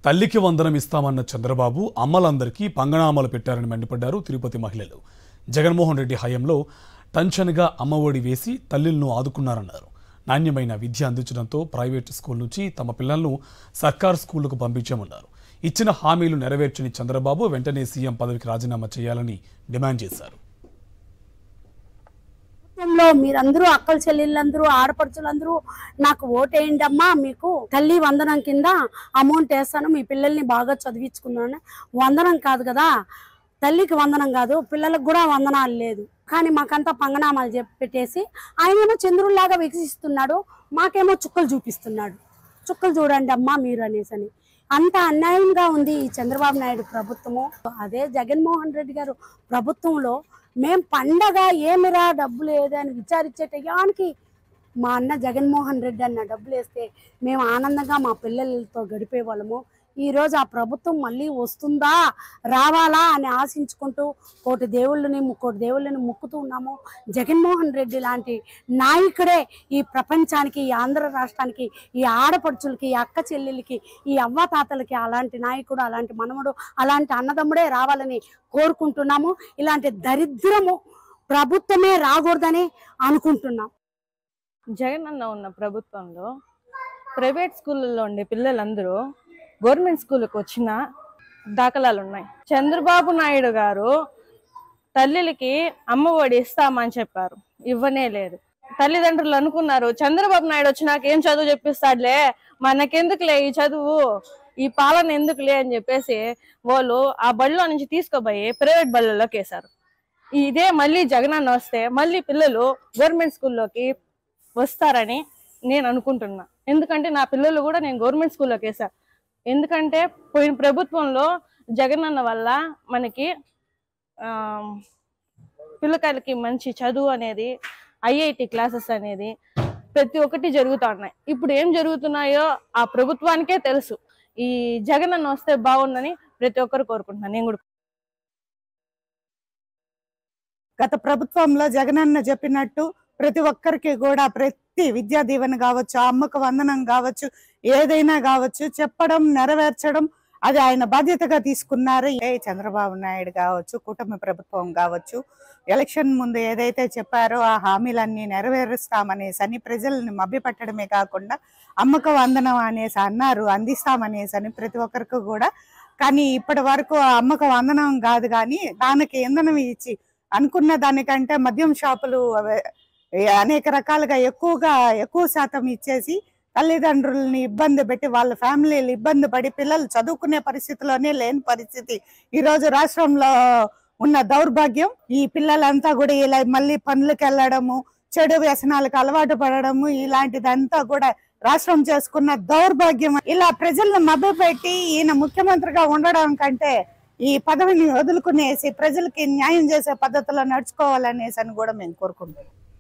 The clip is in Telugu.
తల్లికి వందనం ఇస్తామన్న చంద్రబాబు అమ్మలందరికీ పంగనామాలు పెట్టారని మండిపడ్డారు తిరుపతి మహిళలు. జగన్మోహన్ రెడ్డి హయాంలో టంచన్గా అమ్మఒడి వేసి తల్లులను ఆదుకున్నారన్నారు. నాణ్యమైన విద్య అందించడంతో ప్రైవేటు స్కూల్ నుంచి తమ పిల్లలను సర్కార్ స్కూళ్లకు పంపించామన్నారు. ఇచ్చిన హామీలు నెరవేర్చని చంద్రబాబు వెంటనే సీఎం పదవికి రాజీనామా చేయాలని డిమాండ్ చేశారు. మీరందరూ అక్కల చెల్లెళ్ళందరూ ఆడపడుచులందరూ నాకు ఓటేయండి అమ్మా, మీకు తల్లి వందనం కింద అమౌంట్ వేస్తాను, మీ పిల్లల్ని బాగా చదివించుకున్నాను. వందనం కాదు కదా, తల్లికి వందనం కాదు, పిల్లలకు కూడా వందనాలు లేదు. కానీ మాకంతా పంగనామాలు పెట్టేసి ఆయనేమో చంద్రుల్లాగా వికసిస్తున్నాడు, మాకేమో చుక్కలు చూపిస్తున్నాడు. చుక్కలు చూడండి అమ్మా మీరు అనేసని. అంత అన్యాయంగా ఉంది ఈ చంద్రబాబు నాయుడు ప్రభుత్వము. అదే జగన్మోహన్ రెడ్డి గారు ప్రభుత్వంలో మేము పండగ ఏమిరా డబ్బులు ఏదని విచారించే టయానికి మా అన్న జగన్మోహన్ రెడ్డి అన్న డబ్బులు వేస్తే మేము ఆనందంగా మా పిల్లలతో గడిపే వాళ్ళము. ఈరోజు ఆ ప్రభుత్వం మళ్ళీ వస్తుందా రావాలా అని ఆశించుకుంటూ కోటి దేవుళ్ళని మొక్కుతూ ఉన్నాము. జగన్మోహన్ రెడ్డి లాంటి నాయకుడే ఈ ప్రపంచానికి, ఈ ఆంధ్ర రాష్ట్రానికి, ఈ ఆడపడుచులకి, ఈ అక్క చెల్లెలకి, ఈ అవ్వాతాతలకి అలాంటి నాయకుడు, అలాంటి మనవడు, అలాంటి అన్నదమ్ముడే రావాలని కోరుకుంటున్నాము. ఇలాంటి దరిద్రము ప్రభుత్వమే రాకూడదని అనుకుంటున్నాం. జగన్ అన్న ఉన్న ప్రభుత్వంలో ప్రైవేట్ స్కూళ్ళల్లో ఉండే పిల్లలందరూ గవర్నమెంట్ స్కూల్కి వచ్చిన దాఖలాలు ఉన్నాయి. చంద్రబాబు నాయుడు గారు తల్లికి అమ్మఒడి ఇస్తామని చెప్పారు, ఇవ్వనే లేదు. తల్లిదండ్రులు అనుకున్నారు చంద్రబాబు నాయుడు వచ్చినాక ఏం చదువు చెప్పిస్తాడులే, మనకెందుకులే ఈ చదువు, ఈ పాలన ఎందుకులే అని చెప్పేసి వాళ్ళు ఆ బడిలో నుంచి తీసుకోబోయి ప్రైవేట్ బళ్ళలోకి వేశారు. ఇదే మళ్ళీ జగనన్న వస్తే మళ్ళీ పిల్లలు గవర్నమెంట్ స్కూల్లోకి వస్తారని నేను అనుకుంటున్నా. ఎందుకంటే నా పిల్లలు కూడా నేను గవర్నమెంట్ స్కూల్లోకి వేసాను. ఎందుకంటే పోయిన ప్రభుత్వంలో జగనన్న వల్ల మనకి పిల్లకాయలకి మంచి చదువు అనేది, ఐఐటి క్లాసెస్ అనేది ప్రతి ఒక్కటి జరుగుతూ ఉన్నాయి. ఇప్పుడు ఏం జరుగుతున్నాయో ఆ ప్రభుత్వానికే తెలుసు. ఈ జగనన్న వస్తే బాగుందని ప్రతి ఒక్కరు కోరుకుంటున్నాను. నేను కూడా గత ప్రభుత్వంలో జగనన్న చెప్పినట్టు ప్రతి ఒక్కరికి కూడా ప్రతి విద్యా దీవెన కావచ్చు, అమ్మకు వందనం కావచ్చు, ఏదైనా కావచ్చు చెప్పడం, నెరవేర్చడం అది ఆయన బాధ్యతగా తీసుకున్నారు. చంద్రబాబు నాయుడు కావచ్చు, కుటుంబ ప్రభుత్వం కావచ్చు, ఎలక్షన్ ముందు ఏదైతే చెప్పారో ఆ హామీలన్నీ నెరవేరుస్తామనేసి ప్రజల్ని మభ్యపెట్టడమే కాకుండా అమ్మకు వందనం అనేసి అన్నారు, అందిస్తామనేసి ప్రతి ఒక్కరికి కూడా. కానీ ఇప్పటి వరకు ఆ అమ్మకు వందనం కాదు, కానీ దానికి ఇంధనం ఇచ్చి అనుకున్న దానికంటే మద్యం షాపులు అనేక రకాలుగా ఎక్కువ శాతం ఇచ్చేసి తల్లిదండ్రులని ఇబ్బంది పెట్టి వాళ్ళ ఫ్యామిలీలు ఇబ్బంది పడి పిల్లలు చదువుకునే పరిస్థితిలోనే లేని పరిస్థితి ఈరోజు రాష్ట్రంలో ఉన్న దౌర్భాగ్యం. ఈ పిల్లలంతా కూడా ఇలా మళ్ళీ పనులకు వెళ్ళడము, చెడు వ్యసనాలకు అలవాటు పడడము, ఇలాంటిదంతా కూడా రాష్ట్రం చేసుకున్న దౌర్భాగ్యం. ఇలా ప్రజలను మభ్యపెట్టి ఈయన ముఖ్యమంత్రిగా ఉండడం కంటే ఈ పదవిని వదులుకునేసి ప్రజలకి న్యాయం చేసే పద్ధతిలో నడుచుకోవాలనేసి కూడా మేము కోరుకుంటున్నాం.